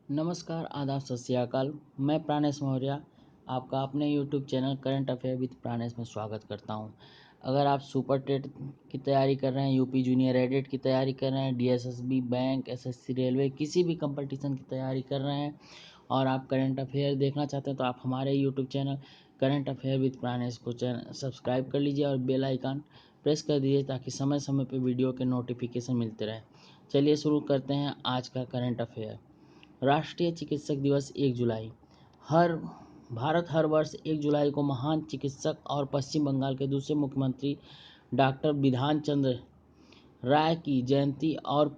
नमस्कार, आदाब, सत श्री अकाल। मैं प्राणेश मौर्य आपका अपने YouTube channel current affair with Pranesh में स्वागत करता हूं। अगर आप सुपर टेट की तैयारी कर रहे हैं, यूपी जूनियर एडेट की तैयारी कर रहे हैं, डीएसएसबी, बैंक, एसएससी, रेलवे, किसी भी कंपटीशन की तैयारी कर रहे हैं और आप करंट अफेयर देखना चाहते हैं तो आप हमारे YouTube channel current affair with Pranesh को चैनल सब्सक्राइब कर लीजिए और बेल आइकन प्रेस कर दीजिए ताकि समय समय पर वीडियो के नोटिफिकेशन मिलते रहे। चलिए शुरू करते हैं आज का करंट अफेयर। राष्ट्रीय चिकित्सक दिवस 1 जुलाई। भारत हर वर्ष 1 जुलाई को महान चिकित्सक और पश्चिम बंगाल के दूसरे मुख्यमंत्री डॉक्टर बिधान चंद्र राय की जयंती और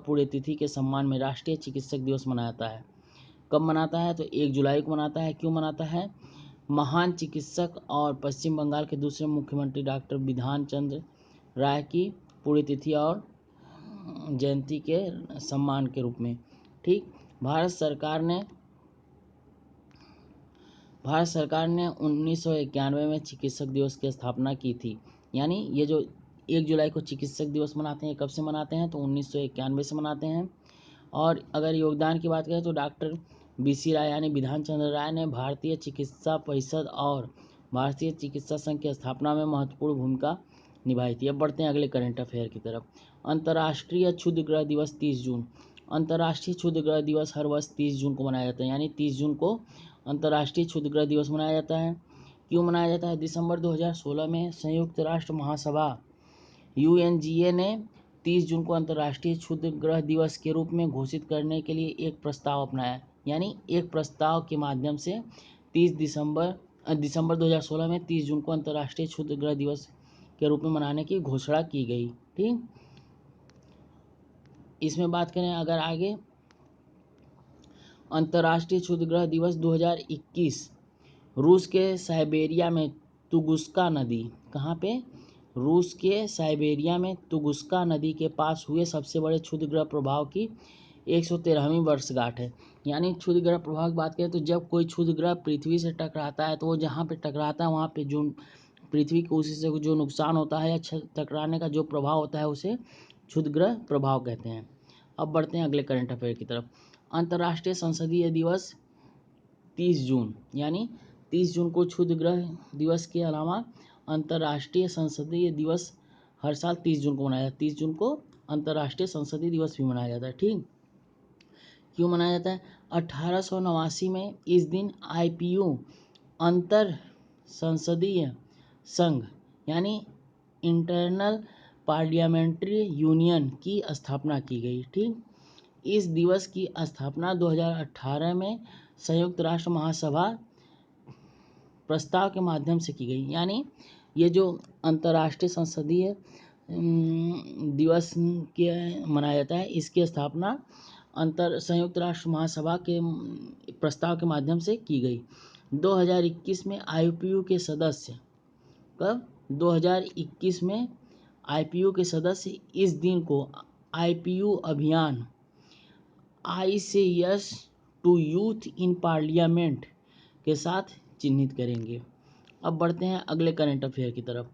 पुण्यतिथि के सम्मान में राष्ट्रीय चिकित्सक दिवस मनाता है। कब मनाता है? तो 1 जुलाई को मनाता है। क्यों मनाता है? महान चिकित्सक और पश्चिम बंगाल के दूसरे मुख्यमंत्री डॉक्टर बिधान चंद्र राय की पुण्यतिथि और जयंती के सम्मान के रूप में। ठीक, भारत सरकार ने 1991 में चिकित्सक दिवस की स्थापना की थी। यानी ये जो 1 जुलाई को चिकित्सक दिवस मनाते हैं, कब से मनाते हैं? तो 1991 से मनाते हैं। और अगर योगदान की बात करें तो डॉक्टर बीसी राय यानी बिधान चंद्र राय ने भारतीय चिकित्सा परिषद और भारतीय चिकित्सा संघ की स्थापना में महत्वपूर्ण भूमिका निभाई थी। अब बढ़ते हैं अगले करंट अफेयर की तरफ। अंतर्राष्ट्रीय क्षुद्र ग्रह दिवस 30 जून। अंतर्राष्ट्रीय क्षुद्र ग्रह दिवस हर वर्ष 30 जून को मनाया जाता है। यानी 30 जून को अंतर्राष्ट्रीय क्षुद्र ग्रह दिवस मनाया जाता है। क्यों मनाया जाता है? दिसंबर 2016 में संयुक्त राष्ट्र महासभा यूएनजीए ने 30 जून को अंतर्राष्ट्रीय क्षुद्र ग्रह दिवस के रूप में घोषित करने के लिए एक प्रस्ताव अपनाया। यानी एक प्रस्ताव के माध्यम से दिसंबर 2016 में 30 जून को अंतर्राष्ट्रीय क्षुद्र ग्रह दिवस के रूप में मनाने की घोषणा की गई। ठीक, इसमें बात करें अगर आगे, अंतर्राष्ट्रीय क्षुद्र ग्रह दिवस 2021 रूस के साइबेरिया में तुंगुस्का नदी, कहाँ पे? रूस के साइबेरिया में तुंगुस्का नदी के पास हुए सबसे बड़े क्षुद्र ग्रह प्रभाव की 113वीं वर्षगांठ है। यानी क्षुद्र ग्रह प्रभाव की बात करें तो जब कोई क्षुद्र ग्रह पृथ्वी से टकराता है तो वो जहाँ पे टकराता है वहाँ पे जो पृथ्वी को उसी से जो नुकसान होता है या टकराने का जो प्रभाव होता है उसे क्षुद्र ग्रह प्रभाव कहते हैं। अब बढ़ते हैं अगले करंट अफेयर की तरफ। अंतर्राष्ट्रीय संसदीय दिवस 30 जून। यानी 30 जून को क्षुद्र ग्रह दिवस के अलावा अंतर्राष्ट्रीय संसदीय दिवस हर साल 30 जून को मनाया जाता है। 30 जून को अंतर्राष्ट्रीय संसदीय दिवस भी मनाया जाता है। ठीक, क्यों मनाया जाता है? 1889 में इस दिन आईपीयू अंतर संसदीय संघ यानी इंटरनल पार्लियामेंट्री यूनियन की स्थापना की गई। ठीक, इस दिवस की स्थापना 2018 में संयुक्त राष्ट्र महासभा प्रस्ताव के माध्यम से की गई। यानी ये जो अंतर्राष्ट्रीय संसदीय दिवस के मनाया जाता है, इसकी स्थापना संयुक्त राष्ट्र महासभा के प्रस्ताव के माध्यम से की गई। 2021 में आईपीयू के सदस्य, कब? 2021 में आईपीयू के सदस्य इस दिन को आईपीयू अभियान I say yes to youth in parliament के साथ चिन्हित करेंगे। अब बढ़ते हैं अगले करंट अफेयर की तरफ।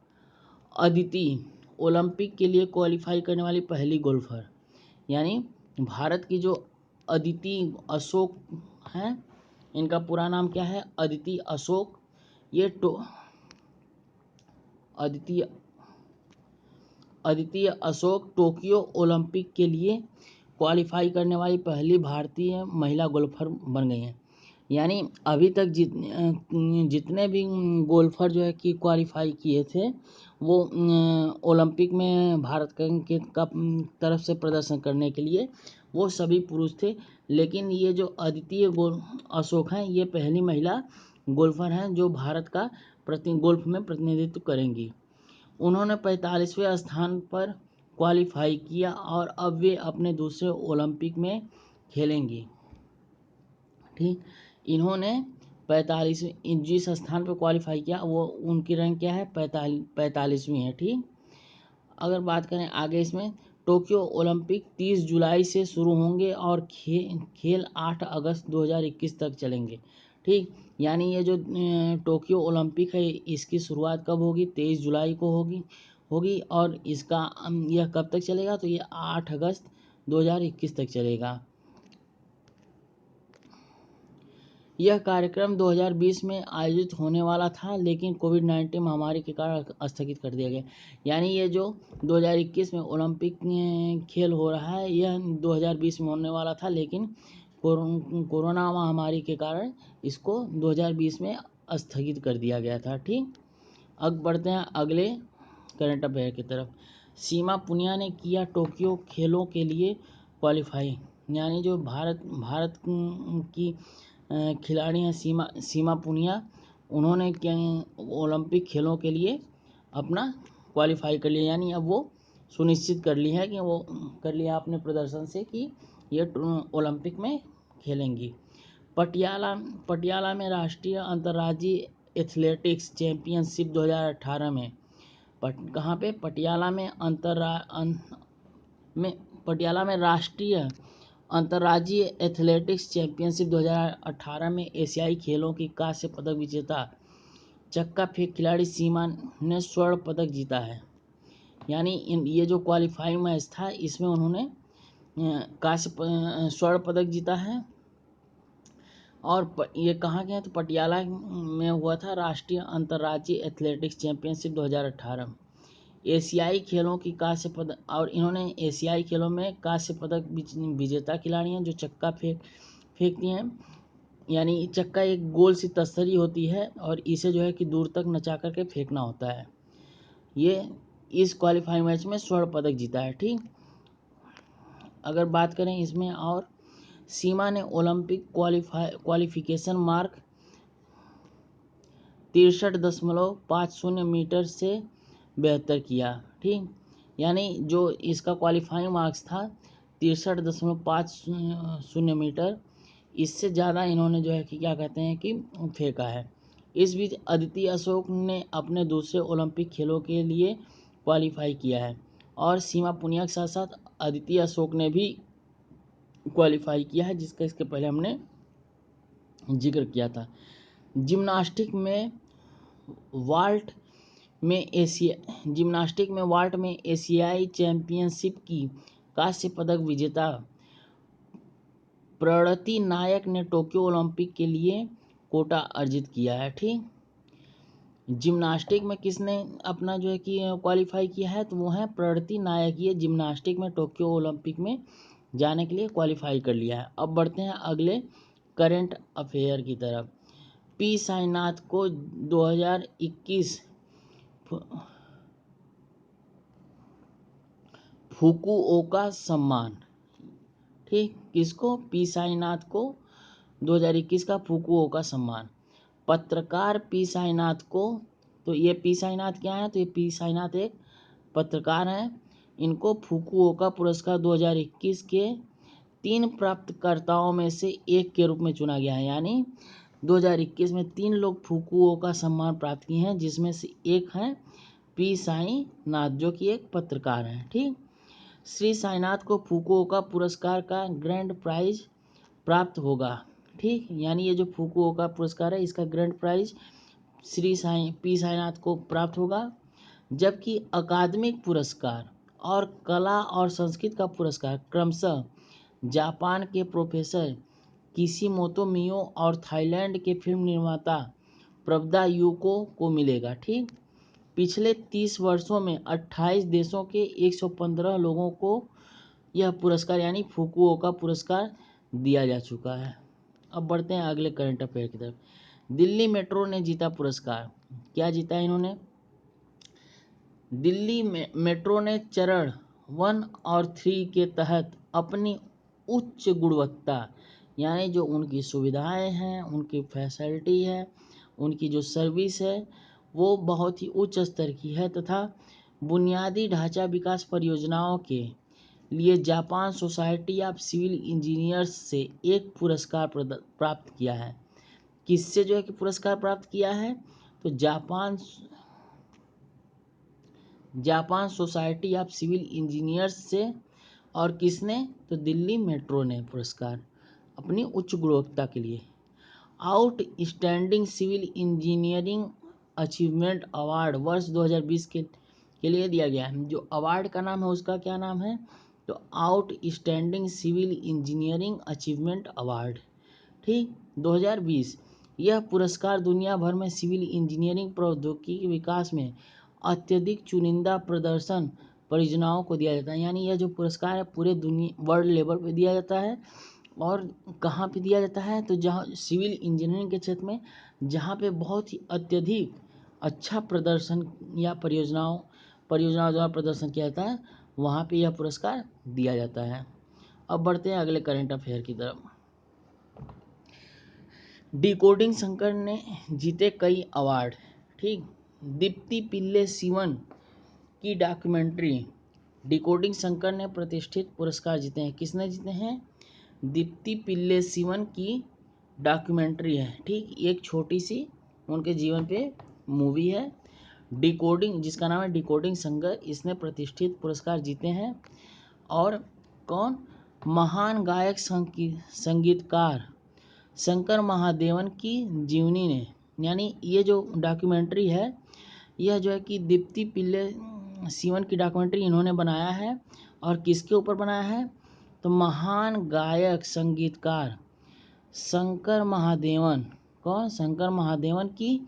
अदिति ओलंपिक के लिए क्वालिफाई करने वाली पहली गोल्फर। यानी भारत की जो अदिति अशोक हैं, इनका पूरा नाम क्या है? अदिति अशोक। ये अदिति अशोक टोक्यो ओलंपिक के लिए क्वालिफाई करने वाली पहली भारतीय महिला गोल्फर बन गई हैं। यानी अभी तक जितने भी गोल्फर जो है कि क्वालिफाई किए थे वो ओलंपिक में भारत के तरफ से प्रदर्शन करने के लिए वो सभी पुरुष थे। लेकिन ये जो अद्वितीय अशोक हैं, ये पहली महिला गोल्फर हैं जो भारत का गोल्फ में प्रतिनिधित्व करेंगी। उन्होंने 45वें स्थान पर क्वालिफाई किया और अब वे अपने दूसरे ओलंपिक में खेलेंगी। ठीक, इन्होंने 45वें जिस स्थान पर क्वालिफाई किया वो उनकी रैंक क्या है? 45वीं है। ठीक, अगर बात करें आगे इसमें, टोक्यो ओलंपिक 30 जुलाई से शुरू होंगे और खेल 8 अगस्त 2021 तक चलेंगे। ठीक, यानी ये जो टोक्यो ओलंपिक है इसकी शुरुआत कब होगी? 23 जुलाई को होगी और इसका यह कब तक चलेगा? तो ये 8 अगस्त 2021 तक चलेगा। यह कार्यक्रम 2020 में आयोजित होने वाला था, लेकिन कोविड-19 महामारी के कारण स्थगित कर दिया गया। यानी ये जो 2021 में ओलंपिक खेल हो रहा है, यह 2020 में होने वाला था, लेकिन कोरोना महामारी के कारण इसको 2020 में स्थगित कर दिया गया था। ठीक, अब बढ़ते हैं अगले करंट अफेयर की तरफ। सीमा पुनिया ने किया टोक्यो खेलों के लिए क्वालिफाई। यानी जो भारत की खिलाड़ी हैं सीमा पुनिया, उन्होंने क्या ओलंपिक खेलों के लिए अपना क्वालिफाई कर लिया। यानी अब वो सुनिश्चित कर ली है कि वो कर लिया अपने प्रदर्शन से कि ये ओलंपिक में खेलेंगी। पटियाला में राष्ट्रीय अंतर्राज्यीय एथलेटिक्स चैंपियनशिप 2018 में कहाँ पे पटियाला में राष्ट्रीय अंतर्राज्यीय एथलेटिक्स चैंपियनशिप 2018 में एशियाई खेलों की कांस्य पदक विजेता चक्का फेंक खिलाड़ी सीमा ने स्वर्ण पदक जीता है। यानी ये जो क्वालिफाइंग मैच था, इसमें उन्होंने स्वर्ण पदक जीता है। और ये कहाँ गया, तो पटियाला में हुआ था राष्ट्रीय अंतर्राज्यीय एथलेटिक्स चैंपियनशिप 2018 में। एशियाई खेलों की कांस्य पदक, और इन्होंने एशियाई खेलों में कांस्य पदक विजेता खिलाड़ी हैं जो चक्का फेंकती हैं। यानी चक्का एक गोल सी तस्तरी होती है और इसे जो है कि दूर तक नचा करके फेंकना होता है। ये इस क्वालिफाइंग मैच में स्वर्ण पदक जीता है। ठीक, अगर बात करें इसमें, और सीमा ने ओलंपिक क्वालिफिकेशन मार्क 63.50 मीटर से बेहतर किया। ठीक, यानी जो इसका क्वालिफाइंग मार्क्स था 63.50 मीटर, इससे ज़्यादा इन्होंने जो है कि क्या कहते हैं कि फेंका है। इस बीच अदिति अशोक ने अपने दूसरे ओलंपिक खेलों के लिए क्वालिफाई किया है, और सीमा पुनिया के साथ साथ अदिति अशोक ने भी क्वालिफाई किया है, जिसका इसके पहले हमने जिक्र किया था। जिम्नास्टिक में वाल्ट में एशियाई चैंपियनशिप की कांस्य पदक विजेता प्रणति नायक ने टोक्यो ओलंपिक के लिए कोटा अर्जित किया है। ठीक, जिम्नास्टिक में किसने अपना जो है कि क्वालिफाई किया है, तो वो है प्रणति नायक। ये जिम्नास्टिक में टोक्यो ओलंपिक में जाने के लिए क्वालिफाई कर लिया है। अब बढ़ते हैं अगले करंट अफेयर की तरफ। पी साईनाथ को 2021 फुकुओका सम्मान। ठीक, किसको? पी साईनाथ को 2021 का फुकुओका सम्मान। पत्रकार पी साईनाथ को, तो ये पी साईनाथ क्या है, तो ये पी साईनाथ एक पत्रकार हैं। इनको फुकुओका पुरस्कार 2021 के 3 प्राप्तकर्ताओं में से एक के रूप में चुना गया है। यानी 2021 में 3 लोग फुकुओका सम्मान प्राप्त किए हैं, जिसमें से एक हैं पी साईनाथ, जो कि एक पत्रकार हैं। ठीक, श्री साईनाथ को फुकुओका पुरस्कार का ग्रैंड प्राइज प्राप्त होगा। ठीक, यानी ये जो फुकुओका पुरस्कार है, इसका ग्रैंड प्राइज पी साईनाथ को प्राप्त होगा। जबकि अकादमिक पुरस्कार और कला और संस्कृत का पुरस्कार क्रमशः जापान के प्रोफेसर किशिमोतो मियो और थाईलैंड के फिल्म निर्माता प्रबदा यूको को मिलेगा। ठीक, पिछले 30 वर्षों में 28 देशों के 115 लोगों को यह पुरस्कार यानी फुकुओका पुरस्कार दिया जा चुका है। अब बढ़ते हैं अगले करंट अफेयर की तरफ। दिल्ली मेट्रो ने जीता पुरस्कार। क्या जीता है इन्होंने? दिल्ली मेट्रो ने चरण 1 और 3 के तहत अपनी उच्च गुणवत्ता, यानी जो उनकी सुविधाएं हैं, उनकी फैसिलिटी है, उनकी जो सर्विस है, वो बहुत ही उच्च स्तर की है, तथा बुनियादी ढांचा विकास परियोजनाओं के लिए Japan society of civil engineers से एक पुरस्कार प्राप्त किया है। किससे जो है कि पुरस्कार प्राप्त किया है? तो Japan society of civil engineers से। और किसने? तो दिल्ली मेट्रो ने पुरस्कार अपनी उच्च गुणवत्ता के लिए। Outstanding civil engineering achievement award वर्ष 2020 के लिए दिया गया है। जो अवार्ड का नाम है उसका क्या नाम है? तो outstanding civil engineering achievement award. ठीक। 2020 यह पुरस्कार दुनिया भर में सिविल इंजीनियरिंग प्रौद्योगिकी के विकास में अत्यधिक चुनिंदा प्रदर्शन परियोजनाओं को दिया जाता है। यानी यह जो पुरस्कार है पूरे दुनिया वर्ल्ड लेवल पे दिया जाता है। और कहाँ पे दिया जाता है? तो जहाँ सिविल इंजीनियरिंग के क्षेत्र में जहाँ पे बहुत ही अत्यधिक अच्छा प्रदर्शन या परियोजनाओं द्वारा प्रदर्शन किया जाता है, वहाँ पे यह पुरस्कार दिया जाता है। अब बढ़ते हैं अगले करंट अफेयर की तरफ। डिकोडिंग शंकर ने जीते कई अवार्ड। ठीक। दीप्ति पिल्ले सीवन की डॉक्यूमेंट्री डिकोडिंग शंकर ने प्रतिष्ठित पुरस्कार जीते हैं। किसने जीते हैं? दीप्ति पिल्ले सीवन की डॉक्यूमेंट्री है। ठीक। एक छोटी सी उनके जीवन पे मूवी है डिकोडिंग, जिसका नाम है डिकोडिंग शंकर। इसने प्रतिष्ठित पुरस्कार जीते हैं। और कौन? महान गायक संगीतकार शंकर महादेवन की जीवनी ने, यानी ये जो डॉक्यूमेंट्री है यह जो है कि दीप्ति पिल्ले सीवन की डॉक्यूमेंट्री इन्होंने बनाया है। और किसके ऊपर बनाया है? तो महान गायक संगीतकार शंकर महादेवन। कौन? शंकर महादेवन की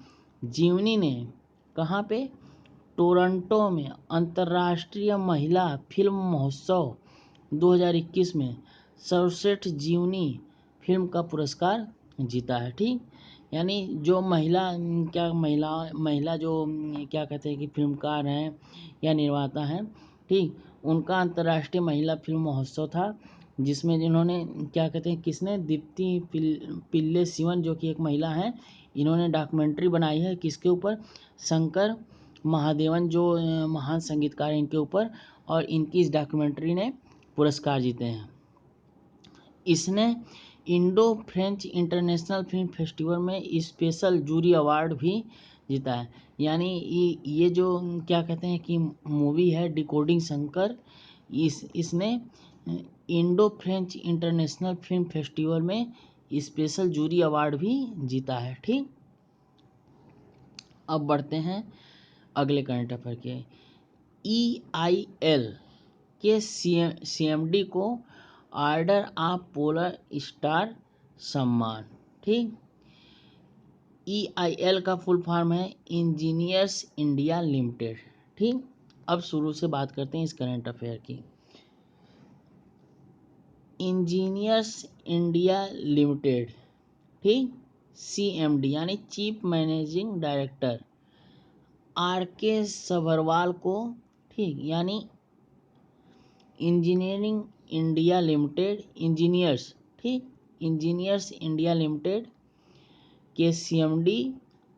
जीवनी ने कहाँ पे? टोरंटो में अंतर्राष्ट्रीय महिला फिल्म महोत्सव 2021 में सर्वश्रेष्ठ जीवनी फिल्म का पुरस्कार जीता है। ठीक। यानी जो महिला जो क्या कहते हैं कि फिल्मकार हैं या निर्माता हैं, ठीक, उनका अंतर्राष्ट्रीय महिला फिल्म महोत्सव था, जिसमें जिन्होंने क्या कहते हैं किसने? दीप्ति पिल्ले सीवन जो कि एक महिला हैं, इन्होंने डॉक्यूमेंट्री बनाई है। किसके ऊपर? शंकर महादेवन जो महान संगीतकार हैं इनके ऊपर। और इनकी इस डॉक्यूमेंट्री ने पुरस्कार जीते हैं। इसने Indo French international film festival में स्पेशल जूरी अवार्ड भी जीता है। यानी ये जो क्या कहते हैं कि मूवी है डिकोडिंग शंकर, इसने Indo French international film festival में स्पेशल जूरी अवार्ड भी जीता है। ठीक। अब बढ़ते हैं अगले करंट अफेयर के। EIL के CMD को ऑर्डर ऑफ पोलर स्टार सम्मान। ठीक। EIL का फुल फॉर्म है इंजीनियर्स इंडिया लिमिटेड। ठीक। अब शुरू से बात करते हैं इस करंट अफेयर की। इंजीनियर्स इंडिया लिमिटेड, ठीक, CMD यानी chief managing director RK Sabharwal को, ठीक, यानी इंजीनियरिंग इंडिया लिमिटेड इंजीनियर्स, ठीक, इंजीनियर्स इंडिया लिमिटेड के CMD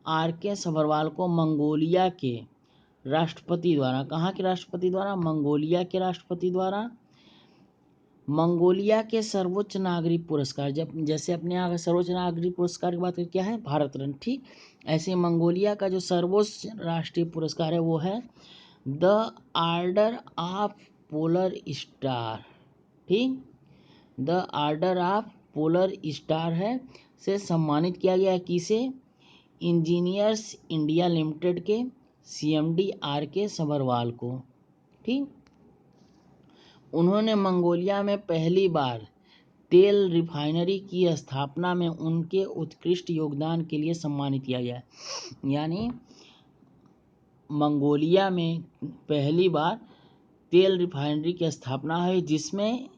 RK सभरवाल को मंगोलिया के राष्ट्रपति द्वारा, कहाँ के राष्ट्रपति द्वारा? मंगोलिया के राष्ट्रपति द्वारा मंगोलिया के सर्वोच्च नागरिक पुरस्कार, जब जैसे अपने यहाँ का सर्वोच्च नागरिक पुरस्कार की बात क्या है? भारत रत्न। ठीक। ऐसे मंगोलिया का जो सर्वोच्च राष्ट्रीय पुरस्कार है वो है the order of polar star. ठीक। The order of polar star है से सम्मानित किया गया है। किसे? इंजीनियर्स इंडिया लिमिटेड के CMD RK सभरवाल को। ठीक। उन्होंने मंगोलिया में पहली बार तेल रिफाइनरी की स्थापना में उनके उत्कृष्ट योगदान के लिए सम्मानित किया गया। यानी मंगोलिया में पहली बार तेल रिफाइनरी की स्थापना है, जिसमें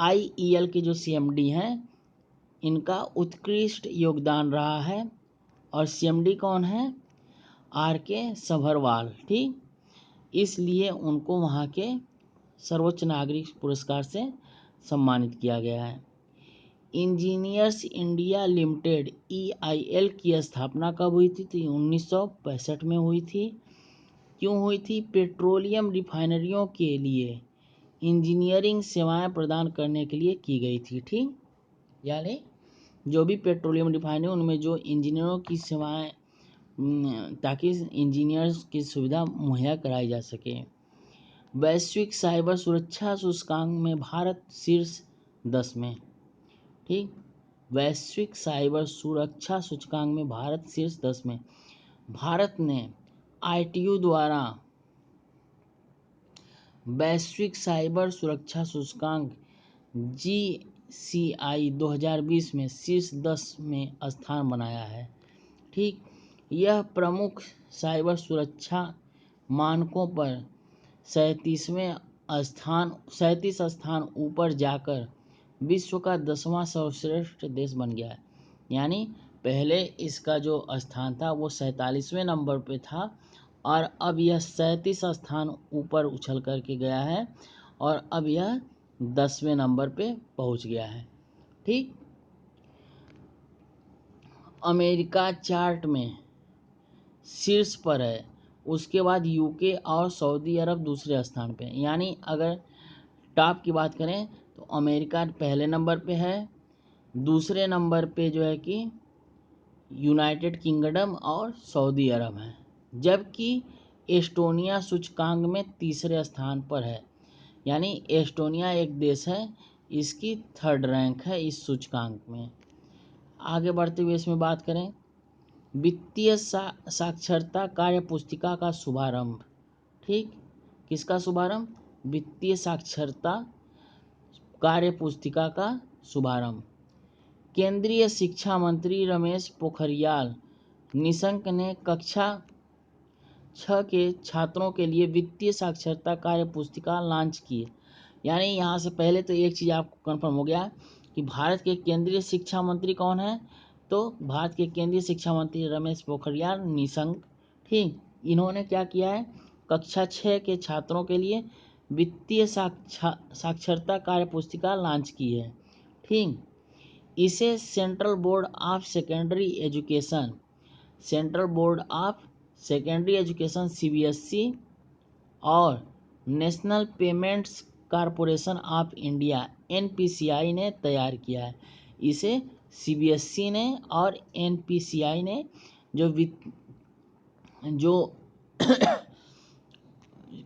IEL के जो CMD हैं इनका उत्कृष्ट योगदान रहा है। और CMD कौन है? RK सभरवाल। ठीक। इसलिए उनको वहाँ के सर्वोच्च नागरिक पुरस्कार से सम्मानित किया गया है। इंजीनियर्स इंडिया लिमिटेड EIL की स्थापना कब हुई थी? तो 1965 में हुई थी। क्यों हुई थी? पेट्रोलियम रिफाइनरियों के लिए इंजीनियरिंग सेवाएं प्रदान करने के लिए की गई थी। ठीक। यानी जो भी पेट्रोलियम रिफाइनरी उनमें जो इंजीनियरों की सेवाएं, ताकि इंजीनियर्स की सुविधा मुहैया कराई जा सके। वैश्विक साइबर सुरक्षा सूचकांक में भारत शीर्ष 10 में। ठीक। वैश्विक साइबर सुरक्षा सूचकांक में भारत शीर्ष 10 में। भारत ने ITU द्वारा वैश्विक साइबर सुरक्षा सूचकांक ICI 2020 में शीर्ष 10 में स्थान बनाया है। ठीक, यह प्रमुख साइबर सुरक्षा मानकों पर 37 स्थान ऊपर जाकर विश्व का 10वां सर्वश्रेष्ठ देश बन गया है। यानी पहले इसका जो स्थान था वो 47वें नंबर पे था और अब यह 37 स्थान ऊपर उछल करके गया है और अब यह 10वें नंबर पे पहुंच गया है। ठीक, अमेरिका चार्ट में शीर्ष पर है, उसके बाद यूके और सऊदी अरब दूसरे स्थान पे। यानी अगर टॉप की बात करें तो अमेरिका पहले नंबर पे है, दूसरे नंबर पे जो है कि यूनाइटेड किंगडम और सऊदी अरब है, जबकि एस्टोनिया सूचकांक में तीसरे स्थान पर है। यानी एस्टोनिया एक देश है, इसकी 3rd रैंक है इस सूचकांक में। आगे बढ़ते हुए इसमें बात करें वित्तीय साक्षरता कार्य पुस्तिका का शुभारंभ। ठीक, किसका शुभारंभ? वित्तीय साक्षरता कार्य पुस्तिका का शुभारंभ। केंद्रीय शिक्षा मंत्री रमेश पोखरियाल निशंक ने कक्षा 6 के छात्रों के लिए वित्तीय साक्षरता कार्य पुस्तिका लॉन्च की। यानी यहाँ से पहले तो एक चीज़ आपको कंफर्म हो गया कि भारत के केंद्रीय शिक्षा मंत्री कौन है, तो भारत के केंद्रीय शिक्षा मंत्री रमेश पोखरियाल निशंक। ठीक, इन्होंने क्या किया है, कक्षा 6 के छात्रों के लिए वित्तीय साक्षरता कार्य पुस्तिका लॉन्च की है। ठीक, इसे central board of secondary education CBSE और national payments corporation of India NPCI ने तैयार किया है। इसे CBSE ने और NPCI ने जो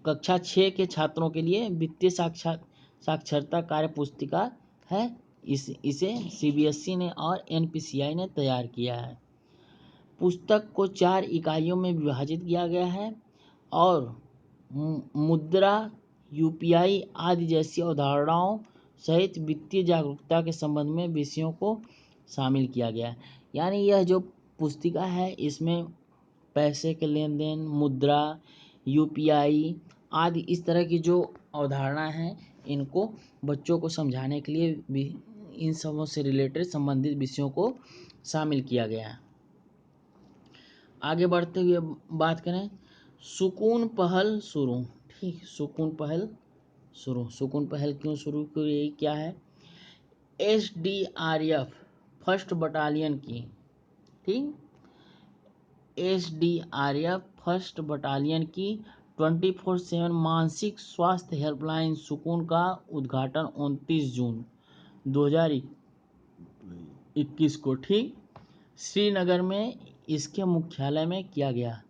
कक्षा 6 के छात्रों के लिए वित्तीय साक्षरता कार्य पुस्तिका है, इसे CBSE ने और NPCI ने तैयार किया है। पुस्तक को 4 इकाइयों में विभाजित किया गया है और मुद्रा, UPI आदि जैसी अवधारणाओं सहित वित्तीय जागरूकता के संबंध में विषयों को शामिल किया गया है। यानी यह जो पुस्तिका है इसमें पैसे के लेन देन, मुद्रा, UPI आदि इस तरह की जो अवधारणा है इनको बच्चों को समझाने के लिए इन सबों से रिलेटेड संबंधित विषयों को शामिल किया गया है। आगे बढ़ते हुए बात करें सुकून पहल शुरू। ठीक, सुकून पहल क्यों शुरू की, क्या है? SDRF फर्स्ट बटालियन की, ठीक, SDRF फर्स्ट बटालियन की 24/7 मानसिक स्वास्थ्य हेल्पलाइन सुकून का उद्घाटन 29 जून 2021 को, ठीक, श्रीनगर में इसके मुख्यालय में किया गया।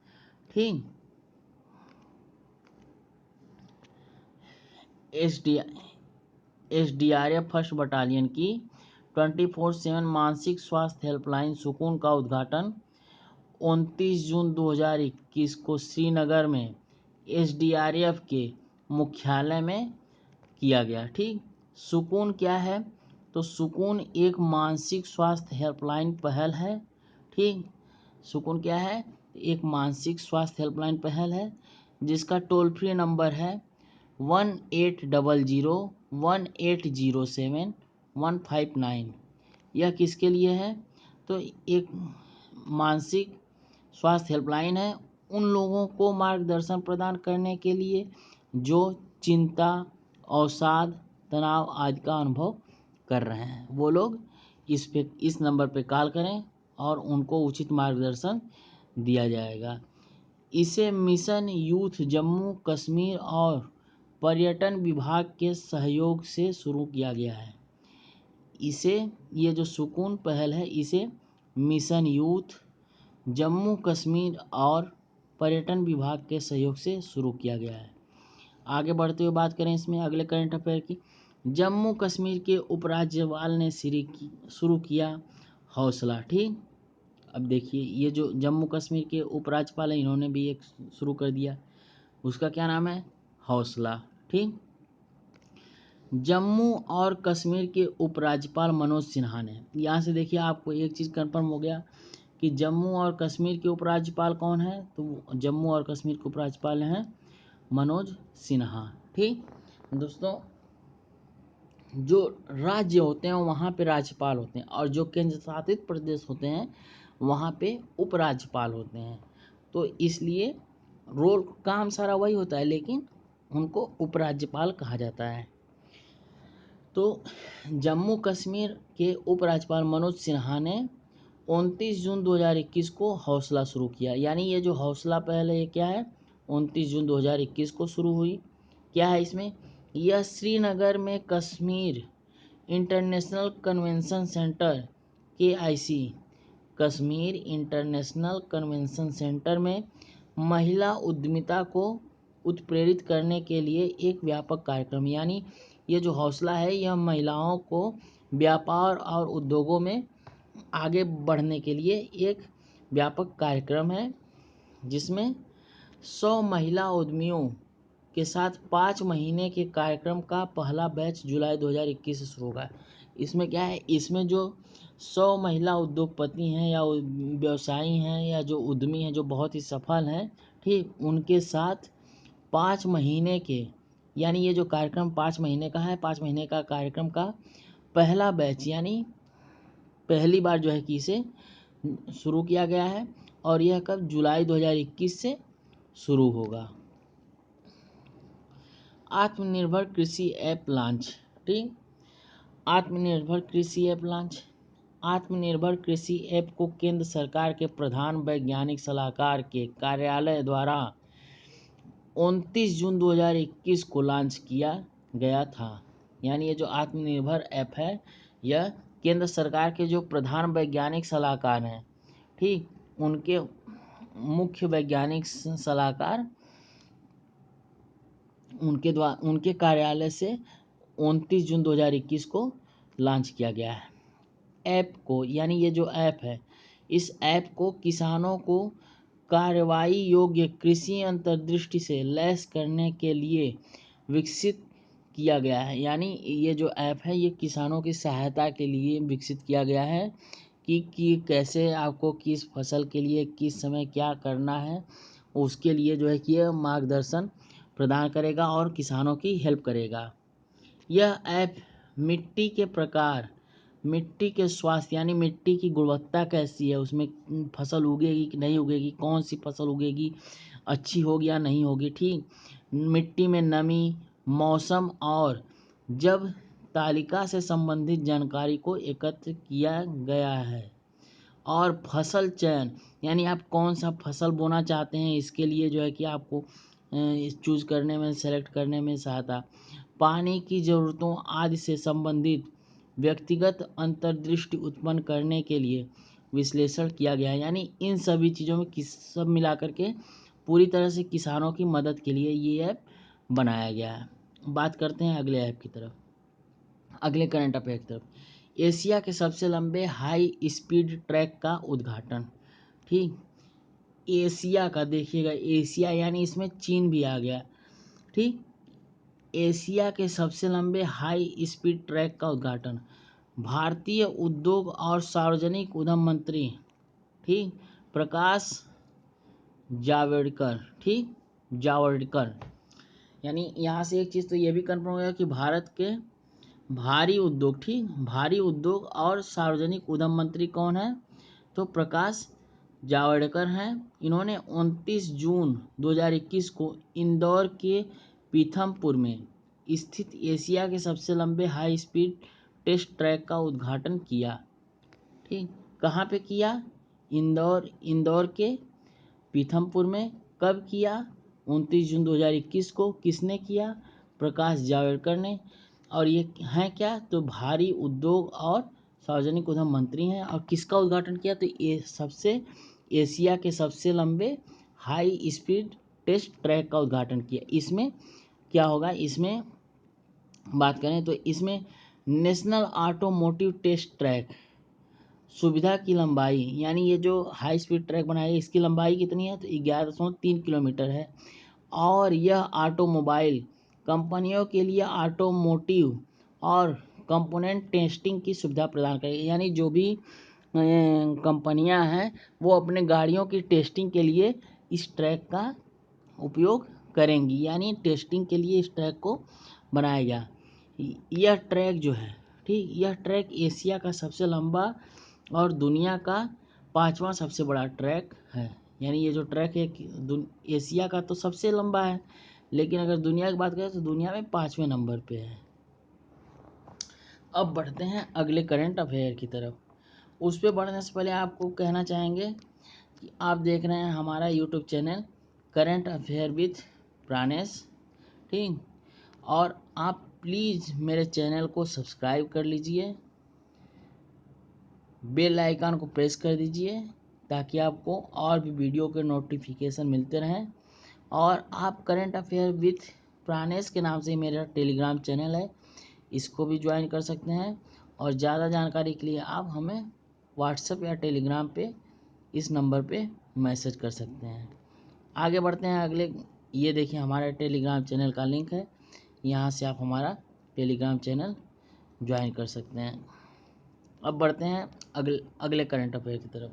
ठीक, SDRF फर्स्ट बटालियन की 24/7 मानसिक स्वास्थ्य हेल्पलाइन सुकून का उद्घाटन 29 जून 2021 को श्रीनगर में SDRF के मुख्यालय में किया गया। ठीक, सुकून क्या है? तो सुकून एक मानसिक स्वास्थ्य हेल्पलाइन पहल है। ठीक, सुकून क्या है? एक मानसिक स्वास्थ्य हेल्पलाइन पहल है जिसका टोल फ्री नंबर है 1800-1807-159। यह किसके लिए है? तो एक मानसिक स्वास्थ्य हेल्पलाइन है उन लोगों को मार्गदर्शन प्रदान करने के लिए जो चिंता, अवसाद, तनाव आदि का अनुभव कर रहे हैं। वो लोग इस नंबर पे कॉल करें और उनको उचित मार्गदर्शन दिया जाएगा। इसे मिशन यूथ जम्मू कश्मीर और पर्यटन विभाग के सहयोग से शुरू किया गया है। ये जो सुकून पहल है इसे मिशन यूथ जम्मू कश्मीर और पर्यटन विभाग के सहयोग से शुरू किया गया है। आगे बढ़ते हुए बात करें इसमें अगले करंट अफेयर की। जम्मू कश्मीर के उपराज्यपाल ने शुरू किया हौसला। ठीक, अब देखिए ये जो जम्मू कश्मीर के उपराज्यपाल हैं इन्होंने भी एक शुरू कर दिया, उसका क्या नाम है? हौसला। ठीक, जम्मू और कश्मीर के उपराज्यपाल मनोज सिन्हा ने। यहाँ से देखिए आपको एक चीज़ कंफर्म हो गया कि जम्मू और कश्मीर के उपराज्यपाल कौन है, तो जम्मू और कश्मीर के उपराज्यपाल हैं मनोज सिन्हा। ठीक दोस्तों, जो राज्य होते हैं वहाँ पे राज्यपाल होते हैं और जो केंद्र शासित प्रदेश होते हैं वहाँ पे उपराज्यपाल होते हैं। तो इसलिए रोल काम सारा वही होता है, लेकिन उनको उपराज्यपाल कहा जाता है। तो जम्मू कश्मीर के उपराज्यपाल मनोज सिन्हा ने 29 जून 2021 को हौसला शुरू किया। यानी ये जो हौसला पहले ये क्या है, 29 जून 2021 को शुरू हुई। क्या है इसमें, यह श्रीनगर में Kashmir international convention centre KIC Kashmir international convention centre में महिला उद्यमिता को उत्प्रेरित करने के लिए एक व्यापक कार्यक्रम। यानी ये जो हौसला है यह महिलाओं को व्यापार और उद्योगों में आगे बढ़ने के लिए एक व्यापक कार्यक्रम है, जिसमें 100 महिला उद्यमियों के साथ 5 महीने के कार्यक्रम का पहला बैच जुलाई 2021 से शुरू होगा। इसमें क्या है, इसमें जो 100 महिला उद्योगपति हैं या व्यवसायी हैं या जो उद्यमी हैं जो बहुत ही सफल हैं, ठीक, उनके साथ 5 महीने के, यानी ये जो कार्यक्रम 5 महीने का है, 5 महीने का कार्यक्रम का पहला बैच, यानी पहली बार जो है कि इसे शुरू किया गया है और यह कब, जुलाई 2021 से शुरू होगा। आत्मनिर्भर कृषि ऐप लॉन्च। ठीक, आत्मनिर्भर कृषि ऐप लॉन्च। आत्मनिर्भर कृषि ऐप को केंद्र सरकार के प्रधान वैज्ञानिक सलाहकार के कार्यालय द्वारा 29 जून 2021 को लॉन्च किया गया था। यानी ये जो आत्मनिर्भर ऐप है यह केंद्र सरकार के जो प्रधान वैज्ञानिक सलाहकार हैं, ठीक, उनके मुख्य वैज्ञानिक सलाहकार उनके कार्यालय से 29 जून 2021 को लॉन्च किया गया है। ऐप को, यानी ये जो ऐप है, इस ऐप को किसानों को कार्रवाई योग्य कृषि अंतर्दृष्टि से लैस करने के लिए विकसित किया गया है। यानी ये जो ऐप है ये किसानों की सहायता के लिए विकसित किया गया है कि कैसे आपको किस फसल के लिए किस समय क्या करना है, उसके लिए जो है कि यह मार्गदर्शन प्रदान करेगा और किसानों की हेल्प करेगा। यह ऐप मिट्टी के प्रकार, मिट्टी के स्वास्थ्य, यानी मिट्टी की गुणवत्ता कैसी है, उसमें फसल उगेगी कि नहीं उगेगी, कौन सी फसल उगेगी, अच्छी होगी या नहीं होगी, ठीक, मिट्टी में नमी, मौसम और जब तालिका से संबंधित जानकारी को एकत्र किया गया है। और फसल चयन, यानी आप कौन सा फसल बोना चाहते हैं इसके लिए जो है कि आपको चूज करने में, सेलेक्ट करने में सहायता। पानी की ज़रूरतों आदि से संबंधित व्यक्तिगत अंतर्दृष्टि उत्पन्न करने के लिए विश्लेषण किया गया है। यानी इन सभी चीज़ों में सब मिला करके पूरी तरह से किसानों की मदद के लिए ये ऐप बनाया गया है। बात करते हैं अगले ऐप की तरफ, अगले करंट अफेयर की तरफ। एशिया के सबसे लंबे हाई स्पीड ट्रैक का उद्घाटन। ठीक, एशिया का देखिएगा, एशिया यानी इसमें चीन भी आ गया। ठीक, एशिया के सबसे लंबे हाई स्पीड ट्रैक का उद्घाटन भारतीय उद्योग और सार्वजनिक उद्यम मंत्री, ठीक, प्रकाश जावड़ेकर, ठीक, जावड़ेकर। यानी यहाँ से एक चीज़ तो ये भी कन्फर्म हो गया कि भारत के भारी उद्योग, ठीक, भारी उद्योग और सार्वजनिक उद्यम मंत्री कौन है, तो प्रकाश जावड़ेकर हैं। इन्होंने 29 जून 2021 को इंदौर के पीथमपुर में स्थित एशिया के सबसे लंबे हाई स्पीड टेस्ट ट्रैक का उद्घाटन किया। ठीक, कहाँ पे किया, इंदौर के पीथमपुर में। कब किया, 29 जून 2021 को। किसने किया, प्रकाश जावड़ेकर ने। और ये हैं क्या, तो भारी उद्योग और सार्वजनिक उद्यम मंत्री हैं। और किसका उद्घाटन किया, तो ये सबसे एशिया के सबसे लंबे हाई स्पीड टेस्ट ट्रैक का उद्घाटन किया। इसमें क्या होगा, इसमें बात करें तो इसमें नेशनल ऑटोमोटिव टेस्ट ट्रैक सुविधा की लंबाई, यानी ये जो हाई स्पीड ट्रैक बनाया इसकी लंबाई कितनी है, तो 11.3 किलोमीटर है। और यह ऑटोमोबाइल कंपनियों के लिए ऑटोमोटिव और कंपोनेंट टेस्टिंग की सुविधा प्रदान करेगी। यानी जो भी कंपनियां हैं वो अपने गाड़ियों की टेस्टिंग के लिए इस ट्रैक का उपयोग करेंगी, यानी टेस्टिंग के लिए इस ट्रैक को बनाया गया। यह ट्रैक जो है, ठीक, यह ट्रैक एशिया का सबसे लंबा और दुनिया का 5वां सबसे बड़ा ट्रैक है। यानी ये जो ट्रैक है एशिया का तो सबसे लंबा है, लेकिन अगर दुनिया की बात करें तो दुनिया में 5वें नंबर पे है। अब बढ़ते हैं अगले करंट अफेयर की तरफ। उस पर बढ़ने से पहले आपको कहना चाहेंगे कि आप देख रहे हैं हमारा YouTube channel current affair with Pranesh, ठीक, और आप प्लीज़ मेरे चैनल को सब्सक्राइब कर लीजिए, बेल आइकन को प्रेस कर दीजिए ताकि आपको और भी वीडियो के नोटिफिकेशन मिलते रहें। और आप करंट अफेयर विथ प्राणेश के नाम से मेरा टेलीग्राम चैनल है, इसको भी ज्वाइन कर सकते हैं। और ज़्यादा जानकारी के लिए आप हमें व्हाट्सएप या टेलीग्राम पे इस नंबर पे मैसेज कर सकते हैं। आगे बढ़ते हैं अगले। ये देखिए हमारा टेलीग्राम चैनल का लिंक है, यहाँ से आप हमारा टेलीग्राम चैनल ज्वाइन कर सकते हैं। अब बढ़ते हैं अगले करंट अफेयर की तरफ।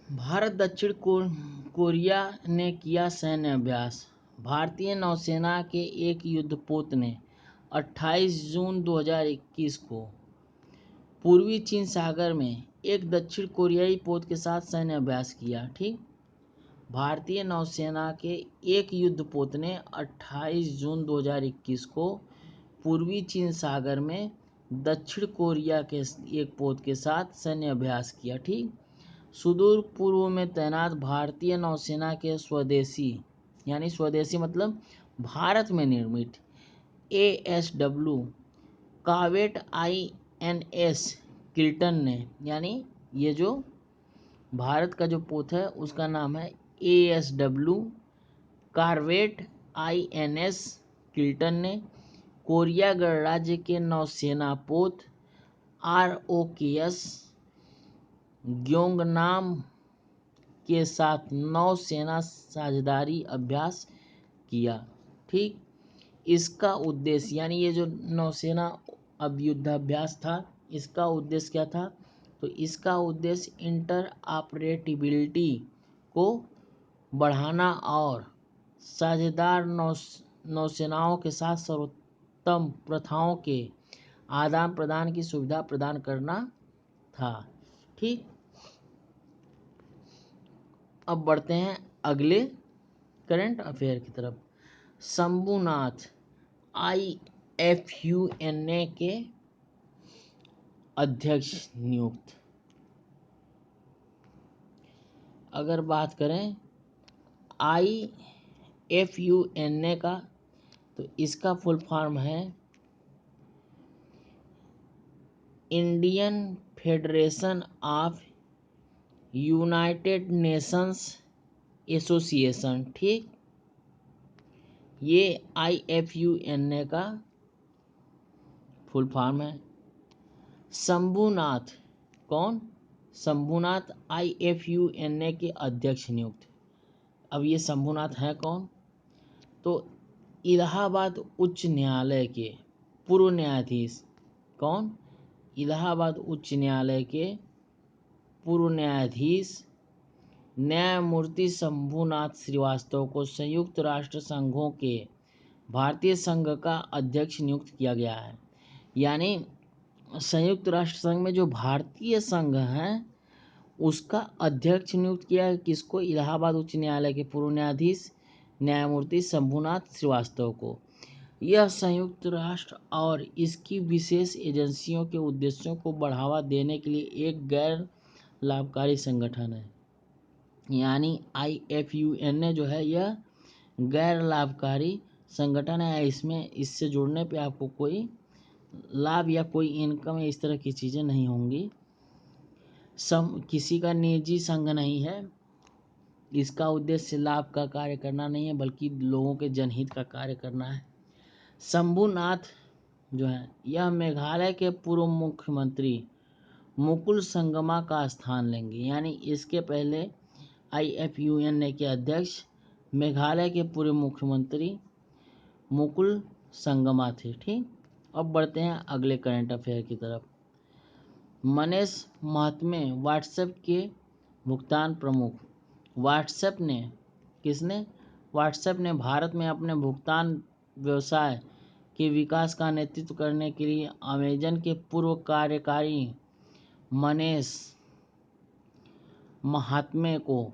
भारत दक्षिण कोरिया ने किया सैन्य अभ्यास। भारतीय नौसेना के एक युद्धपोत ने 28 जून 2021 को पूर्वी चीन सागर में एक दक्षिण कोरियाई पोत के साथ सैन्य अभ्यास किया, ठीक। भारतीय नौसेना के एक युद्धपोत ने 28 जून 2021 को पूर्वी चीन सागर में दक्षिण कोरिया के एक पोत के साथ सैन्य अभ्यास किया, ठीक। सुदूर पूर्व में तैनात भारतीय नौसेना के स्वदेशी, यानी स्वदेशी मतलब भारत में निर्मित ASW कावेट INS किल्टन ने, यानी ये जो भारत का जो पोत है उसका नाम है ASW कार्वेट INS किल्टन ने कोरिया गणराज्य के नौसेना पोत ROKS ग्योंगनाम के साथ नौसेना साझेदारी अभ्यास किया, ठीक। इसका उद्देश्य, यानी ये जो नौसेना अब युद्धाभ्यास था, इसका उद्देश्य क्या था? तो इसका उद्देश्य इंटर ऑपरेटिबिलिटी को बढ़ाना और साझेदार नौसेनाओं के साथ सर्वोत्तम प्रथाओं के आदान प्रदान की सुविधा प्रदान करना था, ठीक। अब बढ़ते हैं अगले करंट अफेयर की तरफ। शंभुनाथ IFUNA के अध्यक्ष नियुक्त। अगर बात करें IFUNA का, तो इसका फुल फॉर्म है Indian federation of United Nations association, ठीक। ये IFUNA का फुल फॉर्म है। शंभुनाथ कौन? शंभुनाथ IFUNA के अध्यक्ष नियुक्त। अब ये शंभुनाथ है कौन? तो इलाहाबाद उच्च न्यायालय के पूर्व न्यायाधीश। कौन? इलाहाबाद उच्च न्यायालय के पूर्व न्यायाधीश न्यायमूर्ति शंभुनाथ श्रीवास्तव को संयुक्त राष्ट्र संघों के भारतीय संघ का अध्यक्ष नियुक्त किया गया है। यानी संयुक्त राष्ट्र संघ में जो भारतीय संघ है उसका अध्यक्ष नियुक्त किया है किसको? इलाहाबाद उच्च न्यायालय के पूर्व न्यायाधीश न्यायमूर्ति शंभुनाथ श्रीवास्तव को। यह संयुक्त राष्ट्र और इसकी विशेष एजेंसियों के उद्देश्यों को बढ़ावा देने के लिए एक गैर लाभकारी संगठन है। यानी IFUNA जो है यह गैर लाभकारी संगठन है। इससे जुड़ने पे आपको कोई लाभ या कोई इनकम या इस तरह की चीज़ें नहीं होंगी। किसी का निजी संघ नहीं है। इसका उद्देश्य लाभ का कार्य करना नहीं है बल्कि लोगों के जनहित का कार्य करना है। शंभुनाथ जो है यह मेघालय के पूर्व मुख्यमंत्री मुकुल संगमा का स्थान लेंगे। यानी इसके पहले IFUNA के अध्यक्ष मेघालय के पूर्व मुख्यमंत्री मुकुल संगमा थे। ठीक, अब बढ़ते हैं अगले करंट अफेयर की तरफ। मनीष महात्मे व्हाट्सएप के भुगतान प्रमुख। व्हाट्सएप ने किसने व्हाट्सएप ने भारत में अपने भुगतान व्यवसाय के विकास का नेतृत्व करने के लिए अमेजन के पूर्व कार्यकारी मनीष महात्मे को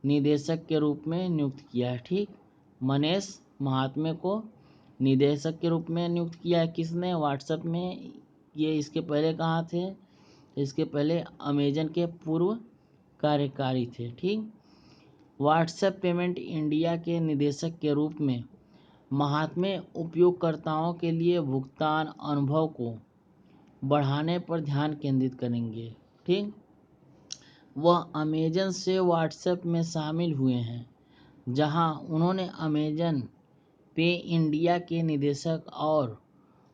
निदेशक के रूप में नियुक्त किया है। ठीक, मनीष महात्मे को निदेशक के रूप में नियुक्त किया है किसने, व्हाट्सएप में। ये इसके पहले कहाँ थे, इसके पहले अमेजन के पूर्व कार्यकारी थे। ठीक, व्हाट्सएप पेमेंट इंडिया के निदेशक के रूप में महात्मे उपयोगकर्ताओं के लिए भुगतान अनुभव को बढ़ाने पर ध्यान केंद्रित करेंगे। ठीक, वह अमेजन से व्हाट्सएप में शामिल हुए हैं, जहां उन्होंने अमेजन पे इंडिया के निदेशक और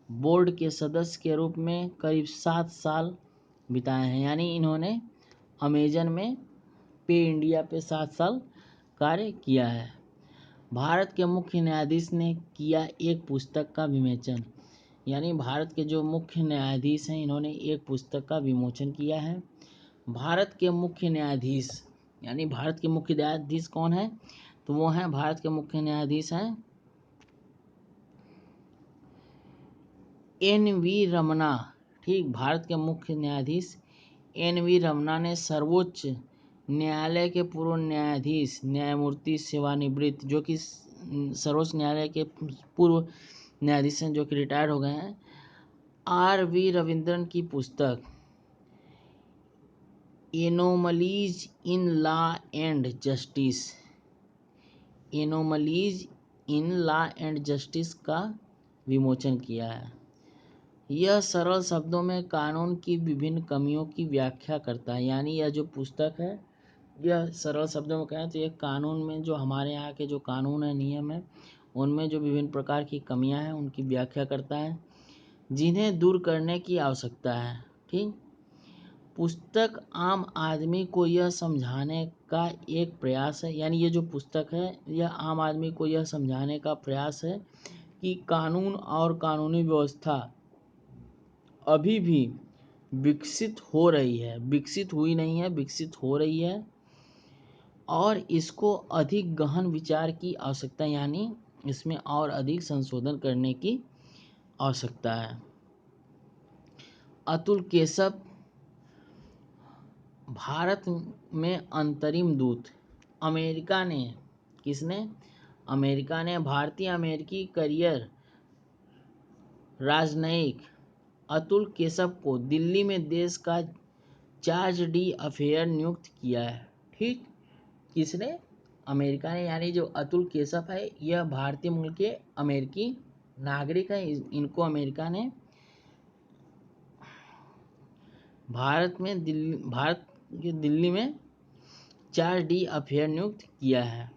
बोर्ड के सदस्य के रूप में करीब 7 साल बिताए हैं। यानी इन्होंने अमेजन में पे इंडिया पे 7 साल कार्य किया है। भारत के मुख्य न्यायाधीश ने किया एक पुस्तक का विमोचन। यानी भारत के जो मुख्य न्यायाधीश हैं, इन्होंने एक पुस्तक का विमोचन किया है। भारत के मुख्य न्यायाधीश, यानी भारत के मुख्य न्यायाधीश कौन है, तो वो हैं भारत के मुख्य न्यायाधीश हैं एन.वी. रमना। ठीक, भारत के मुख्य न्यायाधीश एन.वी. रमना ने सर्वोच्च न्यायालय के पूर्व न्यायाधीश न्यायमूर्ति सेवानिवृत्त, जो कि सर्वोच्च न्यायालय के पूर्व न्यायाधीश हैं, जो कि रिटायर्ड हो गए हैं, आर.वी. रविंद्रन की पुस्तक anomalies in law and justice, anomalies in law and justice का विमोचन किया है। यह सरल शब्दों में कानून की विभिन्न कमियों की व्याख्या करता है। यानी यह जो पुस्तक है, यह सरल शब्दों में कहें तो यह कानून में जो हमारे यहाँ के जो कानून है, नियम है, उनमें जो विभिन्न प्रकार की कमियां हैं उनकी व्याख्या करता है, जिन्हें दूर करने की आवश्यकता है। ठीक, पुस्तक आम आदमी को यह समझाने का एक प्रयास है। यानी ये जो पुस्तक है, यह आम आदमी को यह समझाने का प्रयास है कि कानून और कानूनी व्यवस्था अभी भी विकसित हो रही है, विकसित हुई नहीं है, विकसित हो रही है, और इसको अधिक गहन विचार की आवश्यकता, यानी इसमें और अधिक संशोधन करने की आवश्यकता है। अतुल केशव भारत में अंतरिम दूत। अमेरिका ने किसने अमेरिका ने भारतीय अमेरिकी करियर राजनयिक अतुल केशव को दिल्ली में देश का चार्ज डी अफेयर नियुक्त किया है। ठीक, किसने अमेरिका ने, यानी जो अतुल केशव है, यह भारतीय मूल के अमेरिकी नागरिक है। इनको अमेरिका ने भारत के दिल्ली में चार्ज डी अफेयर नियुक्त किया है।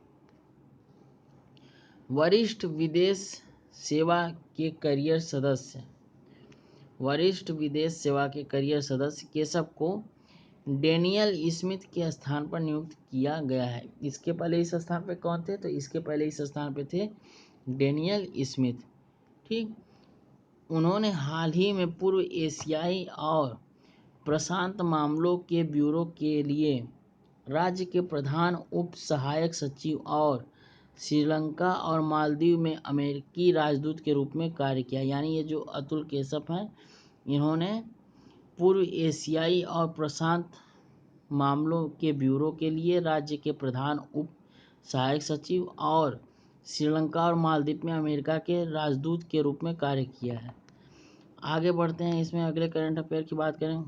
वरिष्ठ विदेश सेवा के करियर सदस्य केशव को डेनियल स्मिथ के स्थान पर नियुक्त किया गया है। इसके पहले इस स्थान पे कौन थे, तो इसके पहले इस स्थान पे थे डेनियल स्मिथ। ठीक, उन्होंने हाल ही में पूर्व एशियाई और प्रशांत मामलों के ब्यूरो के लिए राज्य के प्रधान उप सहायक सचिव और श्रीलंका और मालदीव में अमेरिकी राजदूत के रूप में कार्य किया। यानी ये जो अतुल केशव हैं, इन्होंने पूर्व एशियाई और प्रशांत मामलों के ब्यूरो के लिए राज्य के प्रधान उप सहायक सचिव और श्रीलंका और मालदीव में अमेरिका के राजदूत के रूप में कार्य किया है। आगे बढ़ते हैं, इसमें अगले करंट अफेयर की बात करें।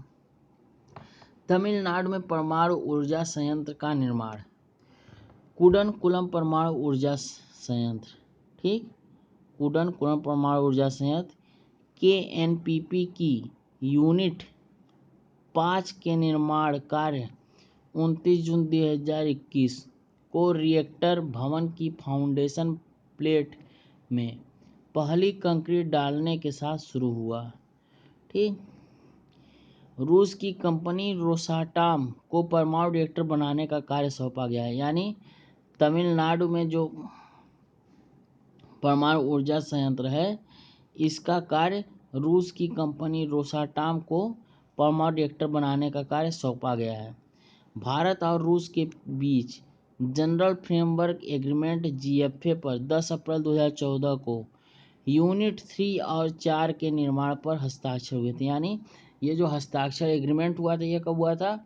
तमिलनाडु में परमाणु ऊर्जा संयंत्र का निर्माण। कुडनकुलम परमाणु ऊर्जा संयंत्र। ठीक, कुडनकुलम परमाणु ऊर्जा संयंत्र KNPP की यूनिट 5 के निर्माण कार्य 29 जून 2021 को रिएक्टर भवन की फाउंडेशन प्लेट में पहली कंक्रीट डालने के साथ शुरू हुआ। ठीक, रूस की कंपनी रोसाटॉम को परमाणु रिएक्टर बनाने का कार्य सौंपा गया है। यानी तमिलनाडु में जो परमाणु ऊर्जा संयंत्र है, इसका कार्य रूस की कंपनी रोसाटॉम को परमाणु रिएक्टर बनाने का कार्य सौंपा गया है। भारत और रूस के बीच जनरल फ्रेमवर्क एग्रीमेंट जीएफए पर 10 अप्रैल 2014 को यूनिट 3 और 4 के निर्माण पर हस्ताक्षर हुए थे। यानी ये जो हस्ताक्षर एग्रीमेंट हुआ था, ये कब हुआ था?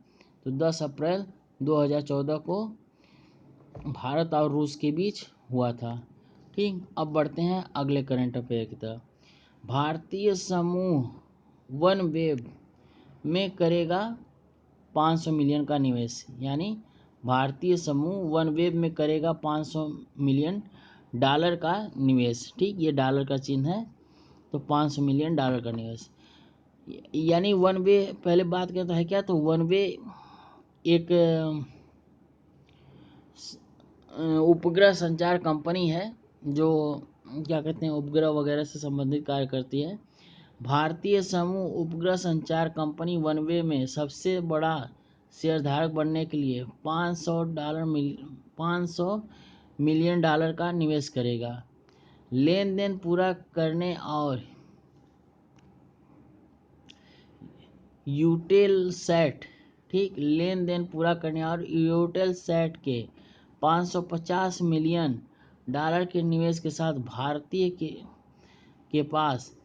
तो 10 अप्रैल 2014 को भारत और रूस के बीच हुआ था। ठीक, अब बढ़ते हैं अगले करंट अफेयर की तरफ। भारतीय समूह वन वेब में करेगा 500 मिलियन का निवेश। यानी भारतीय समूह वन वेब में करेगा 500 मिलियन डॉलर का निवेश। ठीक, ये डॉलर का चिन्ह है, तो 500 मिलियन डॉलर का निवेश। यानी वन वे, पहले बात करता है क्या, तो वन वे एक उपग्रह संचार कंपनी है जो क्या कहते हैं, उपग्रह वगैरह से संबंधित कार्य करती है। भारतीय समूह उपग्रह संचार कंपनी वनवे में सबसे बड़ा शेयरधारक बनने के लिए 500 मिलियन डॉलर का निवेश करेगा। लेन देन पूरा करने और यूटेलसैट, ठीक, लेन देन पूरा करने और यूटेलसैट के 550 मिलियन डॉलर के निवेश के साथ भारतीय के पास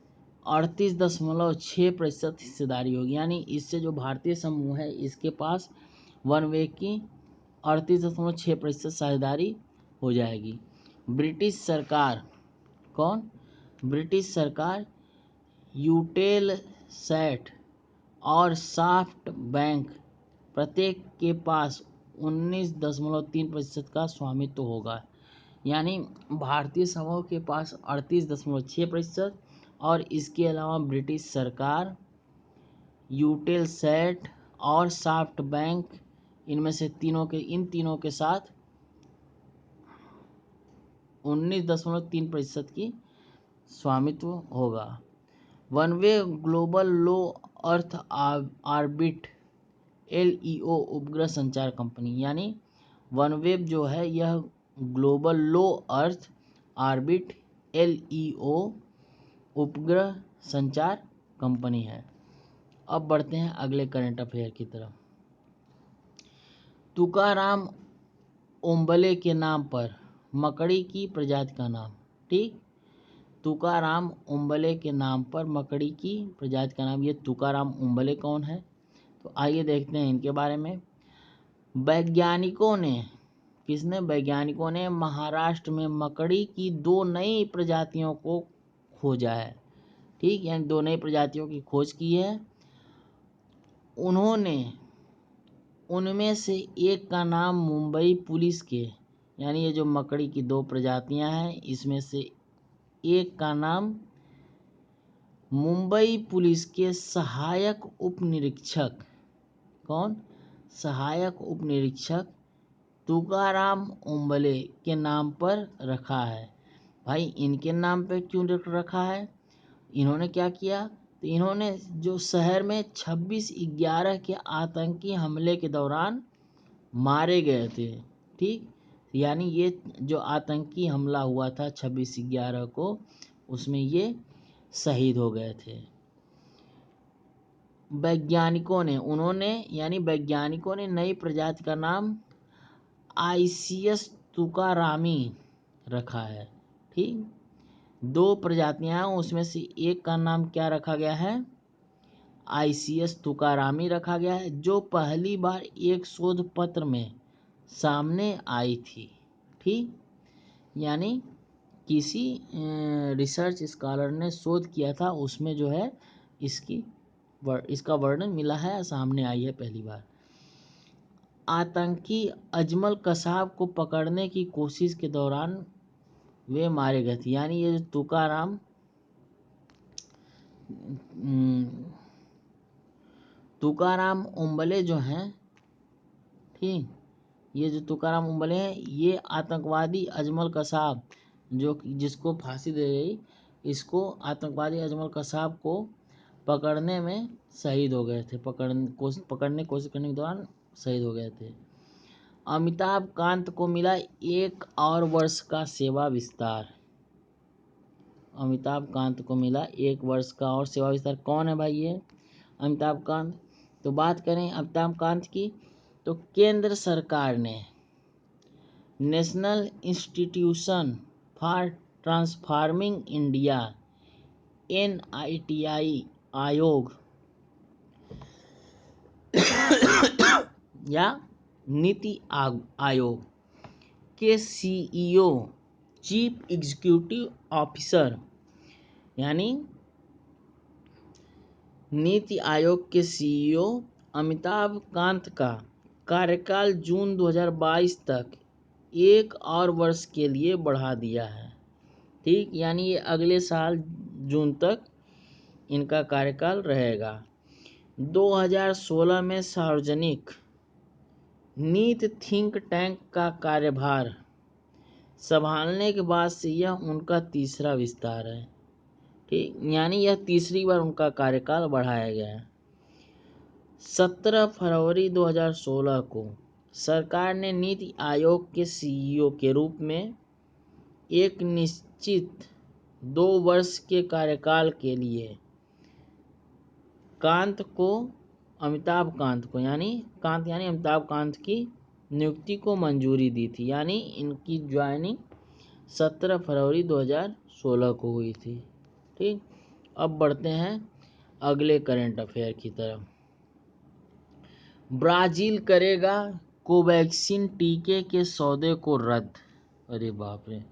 38.6% हिस्सेदारी होगी। यानी इससे जो भारतीय समूह है, इसके पास वन वे की 38.6% साझेदारी हो जाएगी। ब्रिटिश सरकार, कौन? ब्रिटिश सरकार यूटेलसैट और सॉफ्ट बैंक प्रत्येक के पास 19.3% का स्वामित्व होगा। यानी भारतीय समूह के पास 38.6% और इसके अलावा ब्रिटिश सरकार, यूटेलसैट और सॉफ्ट बैंक, इन तीनों के साथ 19.3% की स्वामित्व होगा। वनवे ग्लोबल लो अर्थ ऑर्बिट LEO उपग्रह संचार कंपनी। यानी वनवेब जो है, यह ग्लोबल लो अर्थ ऑर्बिट LEO उपग्रह संचार कंपनी है। अब बढ़ते हैं अगले करंट अफेयर की तरफ। तुकाराम ओम्बले के नाम पर मकड़ी की प्रजाति का नाम। ठीक, तुकाराम ओम्बले के नाम पर मकड़ी की प्रजाति का नाम। ये तुकाराम ओम्बले कौन है? तो आइए देखते हैं इनके बारे में। वैज्ञानिकों ने महाराष्ट्र में मकड़ी की 2 नई प्रजातियों को खोजा है। ठीक, यानी 2 नई प्रजातियों की खोज की है। उन्होंने उनमें से एक का नाम मुंबई पुलिस के, यानी ये जो मकड़ी की 2 प्रजातियां हैं, इसमें से एक का नाम मुंबई पुलिस के सहायक उप निरीक्षक, कौन? सहायक उप निरीक्षक तुकाराम ओम्बले के नाम पर रखा है। भाई, इनके नाम पे क्यों रखा है? इन्होंने क्या किया? तो इन्होंने जो शहर में 26/11 के आतंकी हमले के दौरान मारे गए थे। ठीक, यानी ये जो आतंकी हमला हुआ था 26/11 को, उसमें ये शहीद हो गए थे। वैज्ञानिकों ने नई प्रजाति का नाम आइसियस तुकारामी रखा है। ठीक, 2 प्रजातियां हैं, उसमें से एक का नाम क्या रखा गया है? आइसियस तुकारामी रखा गया है, जो पहली बार एक शोध पत्र में सामने आई थी। ठीक, यानी किसी रिसर्च स्कॉलर ने शोध किया था, उसमें जो है इसका वर्णन मिला है, सामने आई है पहली बार। आतंकी अजमल कसाब को पकड़ने की कोशिश के दौरान वे मारे गए थे। यानी ये तुकाराम ओम्बले जो हैं, ठीक, ये जो तुकाराम ओम्बले हैं, ये आतंकवादी अजमल कसाब जिसको फांसी दे गई, इसको आतंकवादी अजमल कसाब को पकड़ने में शहीद हो गए थे। पकड़ने की कोशिश करने के दौरान शहीद हो गए थे। अमिताभ कांत को मिला 1 और वर्ष का सेवा विस्तार। अमिताभ कांत को मिला 1 वर्ष का और सेवा विस्तार। कौन है भाई ये अमिताभ कांत? तो बात करें अमिताभ कांत की, तो केंद्र सरकार ने national institution for transforming India NITI आयोग या नीति आयोग के CEO चीफ एग्जीक्यूटिव ऑफिसर यानी नीति आयोग के CEO अमिताभ कांत का कार्यकाल जून 2022 तक 1 और वर्ष के लिए बढ़ा दिया है। ठीक, यानी ये अगले साल जून तक इनका कार्यकाल रहेगा। 2016 में सार्वजनिक नीति थिंक टैंक का कार्यभार संभालने के बाद से यह उनका तीसरा विस्तार है। ठीक, यानी यह तीसरी बार उनका कार्यकाल बढ़ाया गया है। 17 फरवरी 2016 को सरकार ने नीति आयोग के CEO के रूप में एक निश्चित 2 वर्ष के कार्यकाल के लिए अमिताभ कांत यानी अमिताभ कांत की नियुक्ति को मंजूरी दी थी। यानी इनकी ज्वाइनिंग 17 फरवरी 2016 को हुई थी। ठीक, अब बढ़ते हैं अगले करंट अफेयर की तरफ। ब्राजील करेगा कोवैक्सीन टीके के सौदे को रद्द। अरे बाप रे,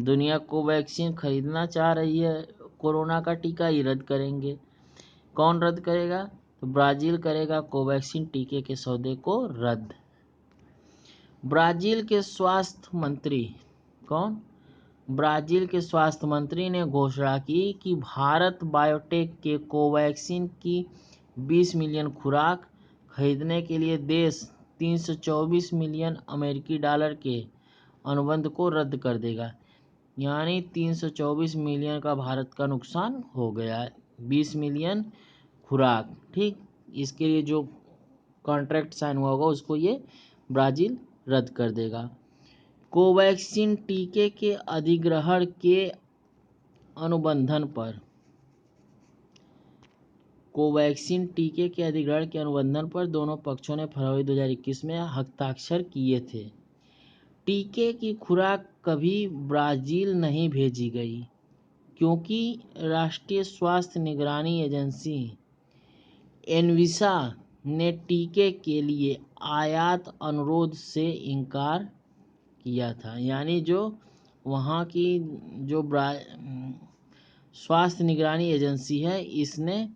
दुनिया कोवैक्सीन खरीदना चाह रही है, कोरोना का टीका ही रद्द करेंगे। कौन रद्द करेगा? तो ब्राजील करेगा कोवैक्सीन टीके के सौदे को रद्द। ब्राजील के स्वास्थ्य मंत्री ब्राजील के स्वास्थ्य मंत्री ने घोषणा की कि भारत बायोटेक के कोवैक्सीन की 20 मिलियन खुराक खरीदने के लिए देश 324 मिलियन अमेरिकी डॉलर के अनुबंध को रद्द कर देगा। यानी 324 मिलियन का भारत का नुकसान हो गया है। 20 मिलियन खुराक, ठीक, इसके लिए जो कॉन्ट्रैक्ट साइन हुआ होगा उसको ये ब्राज़ील रद्द कर देगा। कोवैक्सीन टीके के अधिग्रहण के अनुबंधन पर दोनों पक्षों ने फरवरी 2021 में हस्ताक्षर किए थे। टीके की खुराक कभी ब्राज़ील नहीं भेजी गई क्योंकि राष्ट्रीय स्वास्थ्य निगरानी एजेंसी एनविसा ने टीके के लिए आयात अनुरोध से इनकार किया था। यानी जो वहाँ की जो स्वास्थ्य निगरानी एजेंसी है, इसने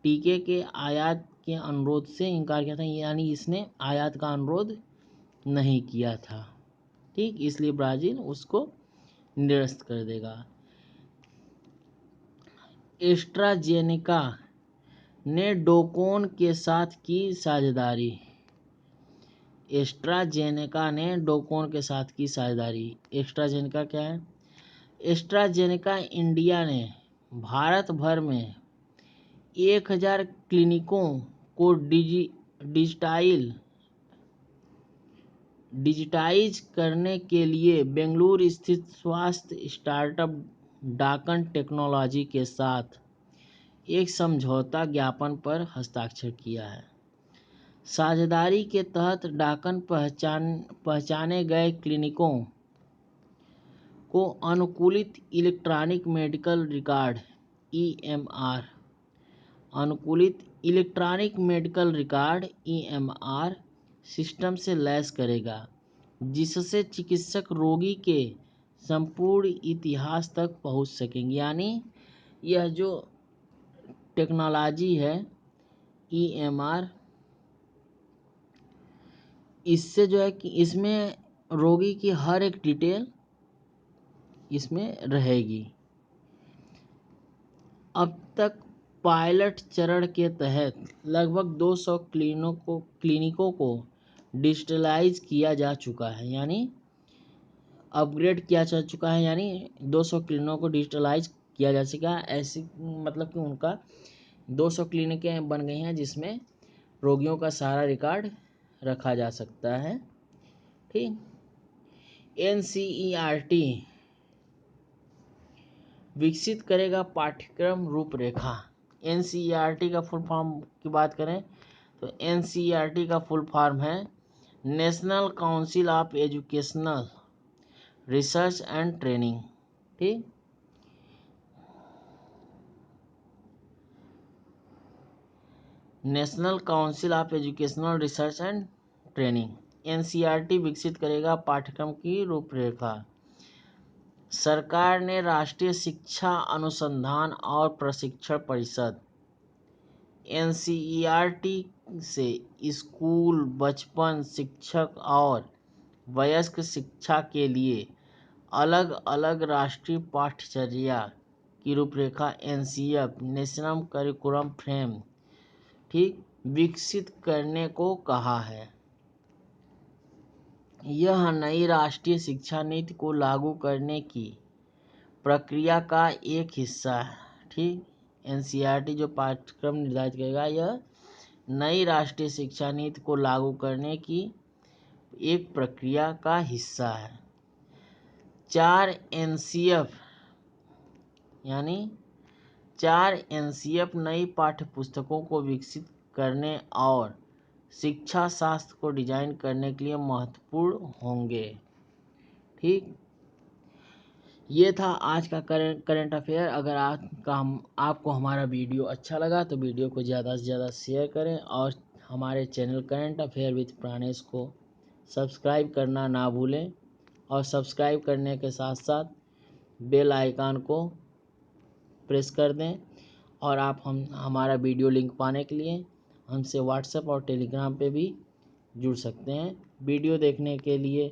टीके के आयात के अनुरोध से इनकार किया था। यानी इसने आयात का अनुरोध नहीं किया था। ठीक, इसलिए ब्राज़ील उसको निरस्त कर देगा। एस्ट्राजेनेका ने डोकोन के साथ की साझेदारी। एस्ट्राजेनेका ने डोकोन के साथ की साझेदारी। एस्ट्राजेनेका क्या है? एस्ट्राजेनेका इंडिया ने भारत भर में 1000 क्लिनिकों को डिजिटाइज करने के लिए बेंगलुरु स्थित स्वास्थ्य स्टार्टअप डाकन टेक्नोलॉजी के साथ एक समझौता ज्ञापन पर हस्ताक्षर किया है। साझेदारी के तहत डाकन पहचाने गए क्लिनिकों को अनुकूलित electronic medical record EMR system से लैस करेगा, जिससे चिकित्सक रोगी के संपूर्ण इतिहास तक पहुंच सकेंगे। यानी यह जो टेक्नोलॉजी है EMR, इससे जो है कि इसमें रोगी की हर एक डिटेल इसमें रहेगी। अब तक पायलट चरण के तहत लगभग 200 क्लिनिकों को डिजिटलाइज किया जा चुका है। यानी अपग्रेड किया जा चुका है। यानी 200 क्लिनिकों को डिजिटलाइज किया जा चुका है। ऐसी मतलब कि उनका 200 क्लिनिकें बन गई हैं जिसमें रोगियों का सारा रिकॉर्ड रखा जा सकता है। ठीक। NCERT विकसित करेगा पाठ्यक्रम रूपरेखा। NCERT का फुल फॉर्म की बात करें तो NCERT का फुल फॉर्म है national council of educational research and training. ठीक। National council of educational research and training. NCERT विकसित करेगा पाठ्यक्रम की रूपरेखा। सरकार ने राष्ट्रीय शिक्षा अनुसंधान और प्रशिक्षण परिषद NCERT से स्कूल बचपन शिक्षक और वयस्क शिक्षा के लिए अलग अलग राष्ट्रीय पाठ्यचर्या की रूपरेखा NCF नेशनल करिकुलम फ्रेम ठीक विकसित करने को कहा है। यह नई राष्ट्रीय शिक्षा नीति को लागू करने की प्रक्रिया का एक हिस्सा है। ठीक। NCERT जो पाठ्यक्रम निर्धारित करेगा यह नई राष्ट्रीय शिक्षा नीति को लागू करने की एक प्रक्रिया का हिस्सा है। 4 NCF नई पाठ्य पुस्तकों को विकसित करने और शिक्षा शास्त्र को डिजाइन करने के लिए महत्वपूर्ण होंगे। ठीक। ये था आज का करंट अफेयर। अगर आपको हमारा वीडियो अच्छा लगा तो वीडियो को ज़्यादा से ज़्यादा शेयर करें और हमारे channel current affair with Pranesh को सब्सक्राइब करना ना भूलें और सब्सक्राइब करने के साथ साथ बेल आइकन को प्रेस कर दें। और आप हमारा वीडियो लिंक पाने के लिए हमसे व्हाट्सएप और टेलीग्राम पे भी जुड़ सकते हैं। वीडियो देखने के लिए